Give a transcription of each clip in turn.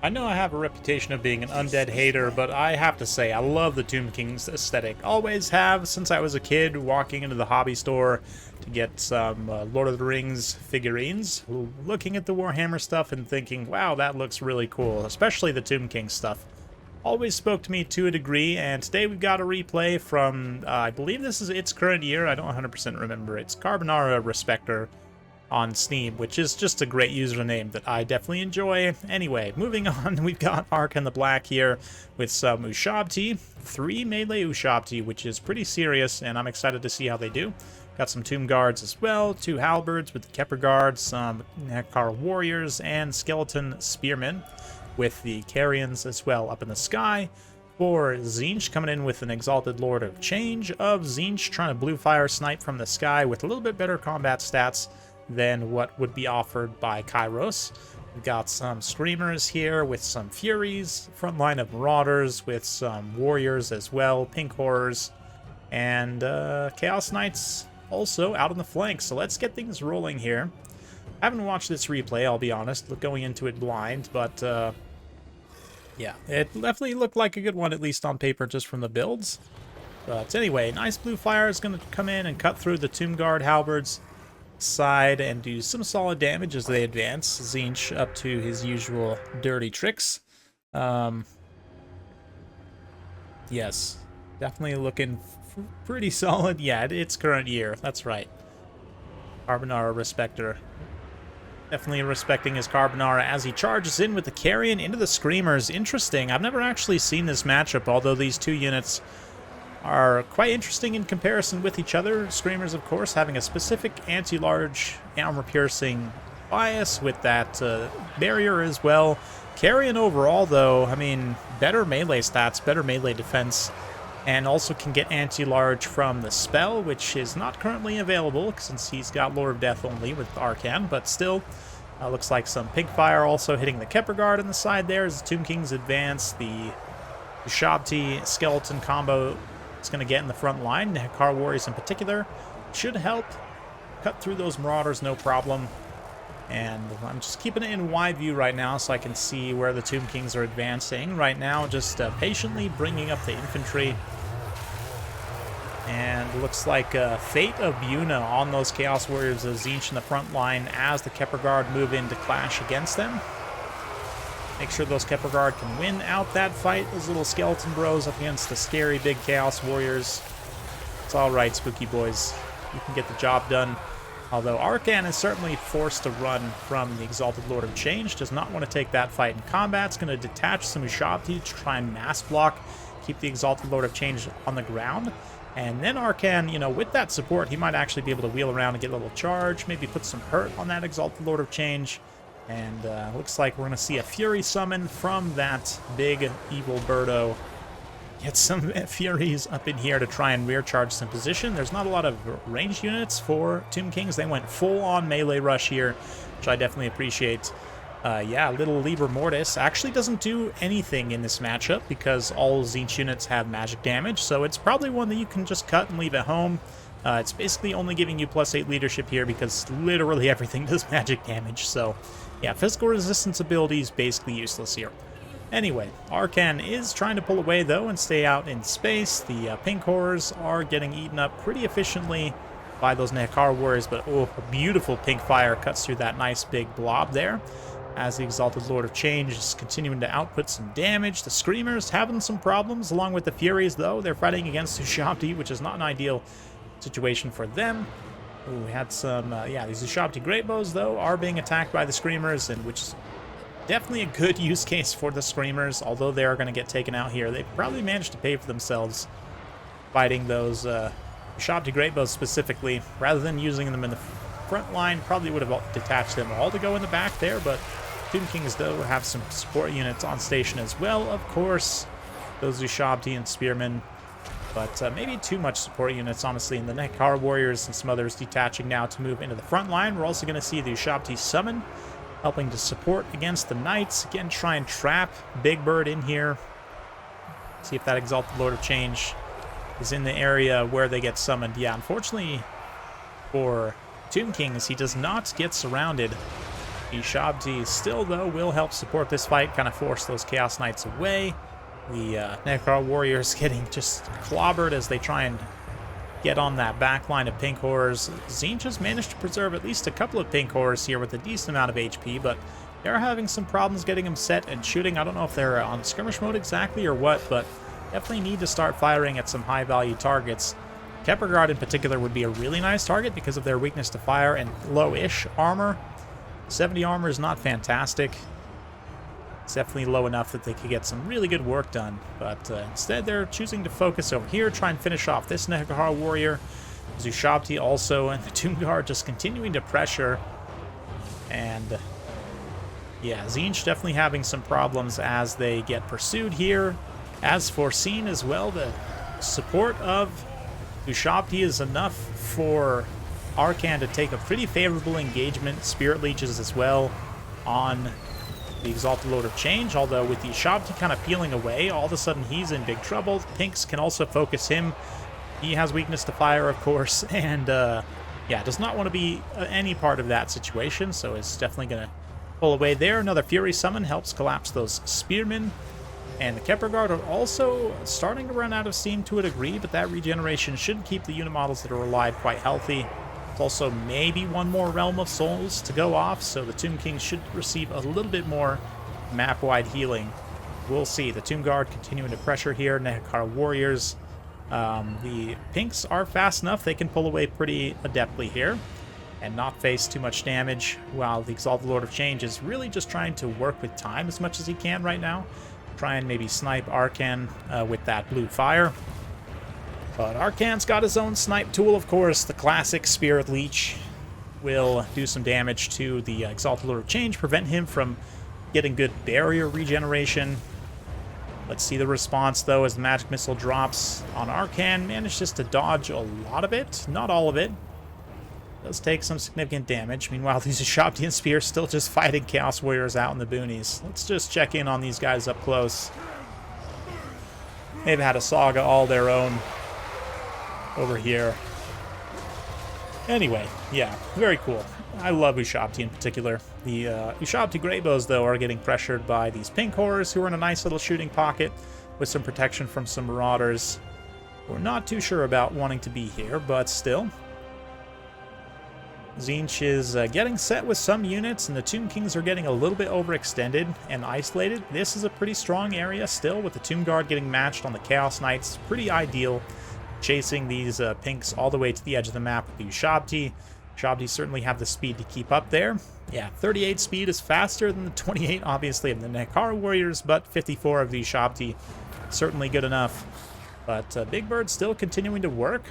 I know I have a reputation of being an undead hater, but I have to say, I love the Tomb King's aesthetic. Always have since I was a kid, walking into the hobby store to get some Lord of the Rings figurines, looking at the Warhammer stuff and thinking, wow, that looks really cool, especially the Tomb King stuff. Always spoke to me to a degree, and today we've got a replay from, I believe this is its current year, I don't 100% remember. It's Carbonara Respector on Steam, which is just a great username that I definitely enjoy. Anyway, moving on, we've got Arcan the Black here with some Ushabti, 3 melee Ushabti, which is pretty serious, and I'm excited to see how they do. Got some Tomb Guards as well, 2 Halberds with the Kepper Guards, some Nekar Warriors, and Skeleton Spearmen with the Carrions as well up in the sky. For Tzeentch coming in with an Exalted Lord of Change of Tzeentch, trying to blue fire snipe from the sky with a little bit better combat stats than what would be offered by Kairos. We've got some Screamers here with some Furies, front line of Marauders with some Warriors as well, Pink Horrors, and Chaos Knights also out on the flank. So let's get things rolling here. I haven't watched this replay, I'll be honest, going into it blind, but yeah, it definitely looked like a good one, at least on paper, just from the builds. But anyway, nice blue fire is going to come in and cut through the Tomb Guard Halberds side and do some solid damage as they advance. Tzeentch up to his usual dirty tricks. Yes, definitely looking pretty solid. Yeah, it's current year. That's right. Carbonara Respector. Definitely respecting his Carbonara as he charges in with the Carrion into the Screamers. Interesting. I've never actually seen this matchup, although these two units are quite interesting in comparison with each other. Screamers, of course, having a specific anti-large armor-piercing bias with that barrier as well. Carrion overall, though, I mean, better melee stats, better melee defense, and also can get anti-large from the spell, which is not currently available since he's got Lord of Death only with Arcan, but still, looks like some pink fire also hitting the Kepper Guard on the side there as the Tomb Kings advance. The Ushabti skeleton combo is going to get in the front line. Nekar Warriors in particular should help cut through those Marauders no problem. And I'm just keeping it in wide view right now so I can see where the Tomb Kings are advancing. Right now, just patiently bringing up the infantry. And looks like Fate of Buna on those Chaos Warriors of Tzeentch in the front line as the Kepper Guard move in to clash against them. Make sure those Kepper Guard can win out that fight. Those little skeleton bros up against the scary big Chaos Warriors. It's alright, spooky boys. You can get the job done. Although Arcan is certainly forced to run from the Exalted Lord of Change. Does not want to take that fight in combat. It's going to detach some Ushabti to try and mass block. Keep the Exalted Lord of Change on the ground. And then Arcan, you know, with that support, he might actually be able to wheel around and get a little charge. Maybe put some hurt on that Exalted Lord of Change. And looks like we're going to see a Fury summon from that big evil birdo. Get some Furies up in here to try and rear charge some position. There's not a lot of ranged units for Tomb Kings. They went full-on melee rush here, which I definitely appreciate. Yeah, little Liber Mortis actually doesn't do anything in this matchup because all Tzeentch units have magic damage, so it's probably one that you can just cut and leave at home. It's basically only giving you +8 leadership here because literally everything does magic damage, so yeah, physical resistance ability is basically useless here. Anyway, Arcan is trying to pull away, though, and stay out in space. The Pink Horrors are getting eaten up pretty efficiently by those Nekar Warriors, but oh, a beautiful pink fire cuts through that nice big blob there as the Exalted Lord of Change is continuing to output some damage. The Screamers having some problems, along with the Furies, though. They're fighting against Ushabti, which is not an ideal situation for them. Ooh, we had some, yeah, these Ushabti Great Bows, though, are being attacked by the Screamers, and which is definitely a good use case for the Screamers, although they are going to get taken out here. They probably managed to pay for themselves fighting those Ushabti Great Bows specifically, rather than using them in the front line. Probably would have detached them all to go in the back there, but Tomb Kings, though, have some support units on station as well, of course. Those Ushabti and Spearmen, but maybe too much support units, honestly, and the Nekar Warriors and some others detaching now to move into the front line. We're also going to see the Ushabti summon, helping to support against the Knights. Again, try and trap Big Bird in here. See if that Exalted Lord of Change is in the area where they get summoned. Yeah, unfortunately for Tomb Kings, he does not get surrounded The Shabti still, though, will help support this fight, kind of force those Chaos Knights away. The Necro Warriors getting just clobbered as they try and get on that back line of pink horrors. Tzeentch has managed to preserve at least a couple of pink horrors here with a decent amount of HP, but they're having some problems getting them set and shooting. I don't know if they're on skirmish mode exactly or what, but definitely need to start firing at some high-value targets. Kepperguard in particular would be a really nice target because of their weakness to fire and low-ish armor. 70 armor is not fantastic. It's definitely low enough that they could get some really good work done, but instead they're choosing to focus over here, try and finish off this Nekahar warrior. Zushabti also, and the Tomb Guard just continuing to pressure. And yeah, Tzeentch definitely having some problems as they get pursued here. As foreseen as well, the support of Zushabti is enough for Arcan to take a pretty favorable engagement. Spirit Leeches as well on the Exalted Lord of Change, although with the Shabti kind of peeling away, all of a sudden he's in big trouble. Pinks can also focus him. He has weakness to fire, of course, and yeah, does not want to be any part of that situation, so is definitely going to pull away there. Another Fury Summon helps collapse those Spearmen, and the Kepperguard are also starting to run out of steam to a degree, but that regeneration should keep the unit models that are alive quite healthy. There's also maybe one more Realm of Souls to go off, so the Tomb Kings should receive a little bit more map-wide healing. We'll see. The Tomb Guard continuing to pressure here. Nekahar Warriors. The Pinks are fast enough. They can pull away pretty adeptly here and not face too much damage, while the Exalted Lord of Change is really just trying to work with time as much as he can right now. Try and maybe snipe Arcan with that blue fire. But Arcan's got his own snipe tool, of course. The classic Spirit Leech will do some damage to the Exalted Lord of Change, prevent him from getting good barrier regeneration. Let's see the response, though, as the Magic Missile drops on Arcan. Manages to dodge a lot of it, not all of it. Does take some significant damage. Meanwhile, these Shabti and Spear still just fighting Chaos Warriors out in the boonies. Let's just check in on these guys up close. They've had a saga all their own over here. Anyway, yeah, very cool. I love Ushabti in particular. The Ushabti Greybows, though, are getting pressured by these pink horrors who are in a nice little shooting pocket with some protection from some marauders. We're not too sure about wanting to be here, but still. Tzeentch is getting set with some units, and the Tomb Kings are getting a little bit overextended and isolated. This is a pretty strong area still, with the Tomb Guard getting matched on the Chaos Knights. Pretty ideal. Chasing these pinks all the way to the edge of the map with the Ushabti. Shabti certainly have the speed to keep up there. Yeah, 38 speed is faster than the 28, obviously, of the Nekahar Warriors, but 54 of the Shabti, certainly good enough. But Big Bird's still continuing to work.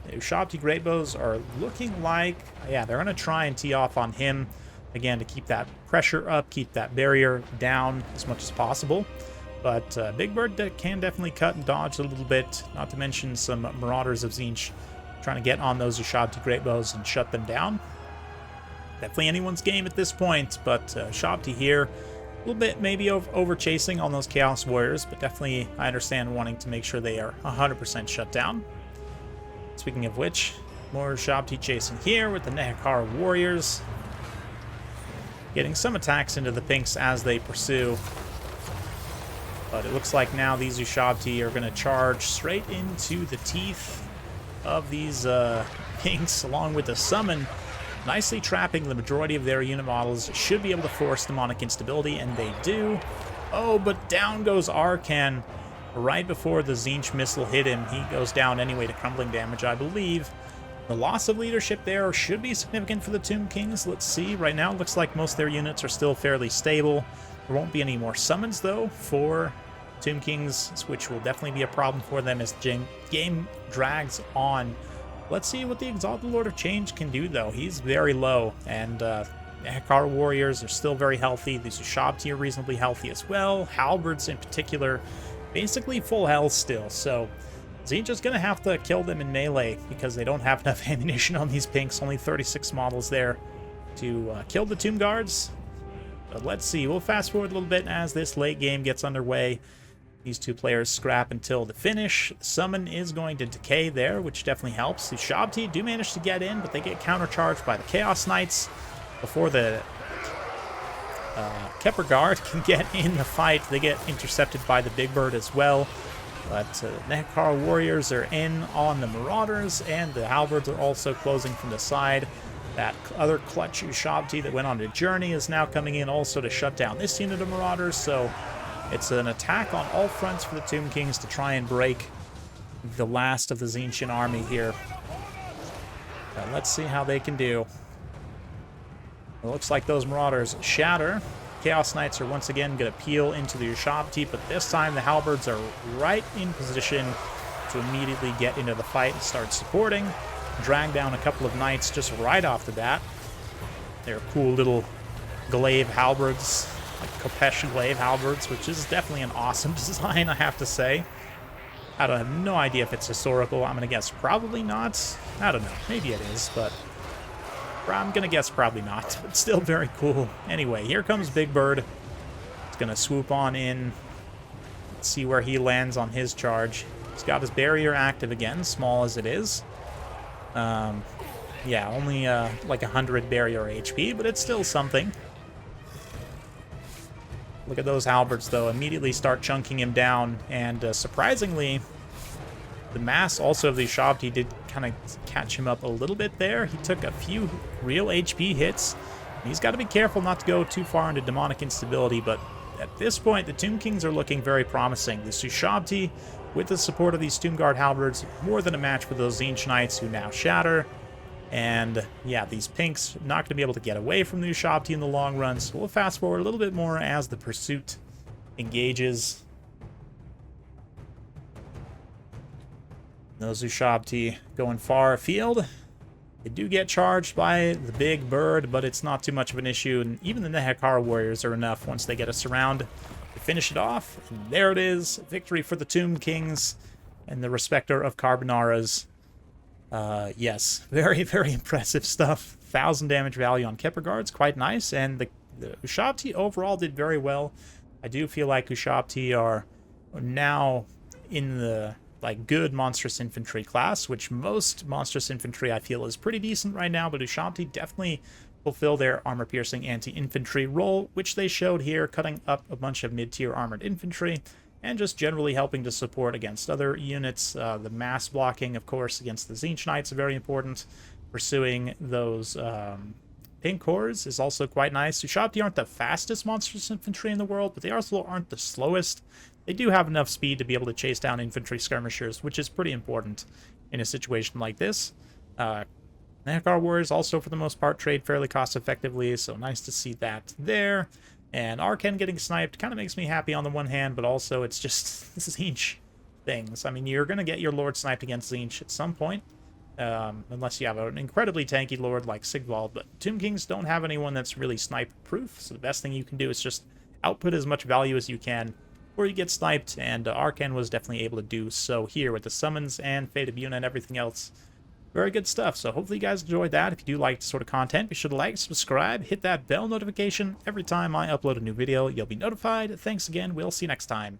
The Ushabti Greybows are looking like, yeah, they're going to try and tee off on him, again, to keep that pressure up, keep that barrier down as much as possible. But Big Bird can definitely cut and dodge a little bit, not to mention some Marauders of Tzeentch trying to get on those Ushabti Greybows and shut them down. Definitely anyone's game at this point, but Shabti here, a little bit maybe over chasing on those Chaos Warriors, but definitely I understand wanting to make sure they are 100% shut down. Speaking of which, more Shabti chasing here with the Nekahar Warriors. Getting some attacks into the pinks as they pursue. But it looks like now these Ushabti are going to charge straight into the teeth of these pinks, along with the summon, nicely trapping the majority of their unit models. Should be able to force demonic instability, and they do. Oh, but down goes Arcan right before the Tzeentch missile hit him. He goes down anyway to crumbling damage, I believe. The loss of leadership there should be significant for the Tomb Kings. Let's see. Right now, it looks like most of their units are still fairly stable. There won't be any more summons, though, for Tomb Kings, which will definitely be a problem for them as the game drags on. Let's see what the Exalted Lord of Change can do, though. He's very low, and Nekahar Warriors are still very healthy. These Ushabti are reasonably healthy as well. Halberds in particular, basically full health still. So Tzeentch is going to have to kill them in melee because they don't have enough ammunition on these pinks. Only 36 models there to kill the Tomb Guards. But let's see. We'll fast forward a little bit as this late game gets underway. These two players scrap until the finish. The summon is going to decay there, which definitely helps. The Shabti do manage to get in, but they get countercharged by the Chaos Knights before the Kepler Guard can get in the fight. They get intercepted by the Big Bird as well. But Nekar Warriors are in on the Marauders, and the Halberds are also closing from the side. That other clutch Ushabti that went on a journey is now coming in also to shut down this unit of Marauders, so it's an attack on all fronts for the Tomb Kings to try and break the last of the Tzeentchian army here. Let's see how they can do. It looks like those Marauders shatter. Chaos Knights are once again going to peel into the Ushabti, but this time the Halberds are right in position to immediately get into the fight and start supporting. Drag down a couple of Knights just right off the bat. They're cool little glaive halberds, like Kopesh glaive halberds, which is definitely an awesome design, I have to say. I don't have no idea if it's historical. I'm going to guess probably not. I don't know. Maybe it is, but I'm going to guess probably not. But still very cool. Anyway, here comes Big Bird. He's going to swoop on in. Let's see where he lands on his charge. He's got his barrier active again, small as it is. Yeah, only like 100 barrier HP, but it's still something. Look at those halberds, though. Immediately start chunking him down, and surprisingly, the mass also of the Ushabti did kind of catch him up a little bit there. He took a few real HP hits. He's got to be careful not to go too far into demonic instability, but at this point, the Tomb Kings are looking very promising. The Ushabti, with the support of these Tomb Guard halberds, more than a match for those Tzeentch Knights who now shatter. And yeah, these Pinks not going to be able to get away from the Ushabti in the long run, so we'll fast forward a little bit more as the pursuit engages. Those Ushabti going far afield. They do get charged by the Big Bird, but it's not too much of an issue, and even the Nehekara Warriors are enough once they get us around to finish it off. And there it is, victory for the Tomb Kings and the Respector of Carbonara's. Yes, very, very impressive stuff. 1,000 damage value on Kepler Guards, quite nice, and the Ushabti overall did very well. I do feel like Ushabti are now in the good monstrous infantry class, which most monstrous infantry I feel is pretty decent right now, but Ushabti definitely fulfill their armor-piercing anti-infantry role, which they showed here, cutting up a bunch of mid-tier armored infantry, and just generally helping to support against other units. The mass blocking, of course, against the Tzeentch Knights is very important. Pursuing those pink cores is also quite nice. Ushabti aren't the fastest monstrous infantry in the world, but they also aren't the slowest. They do have enough speed to be able to chase down infantry skirmishers, which is pretty important in a situation like this. Nekar Warriors also, for the most part, trade fairly cost-effectively, so nice to see that there. And Arcan getting sniped kind of makes me happy on the one hand, but also it's just Tzeentch things. I mean, you're going to get your Lord sniped against Tzeentch at some point, unless you have an incredibly tanky Lord like Sigvald, but Tomb Kings don't have anyone that's really snipe-proof, so the best thing you can do is just output as much value as you can before you get sniped, and Arcan was definitely able to do so here with the summons and Fate of Yuna and everything else. Very good stuff, so hopefully you guys enjoyed that. If you do like this sort of content, be sure to like, subscribe, hit that bell notification. Every time I upload a new video, you'll be notified. Thanks again, we'll see you next time.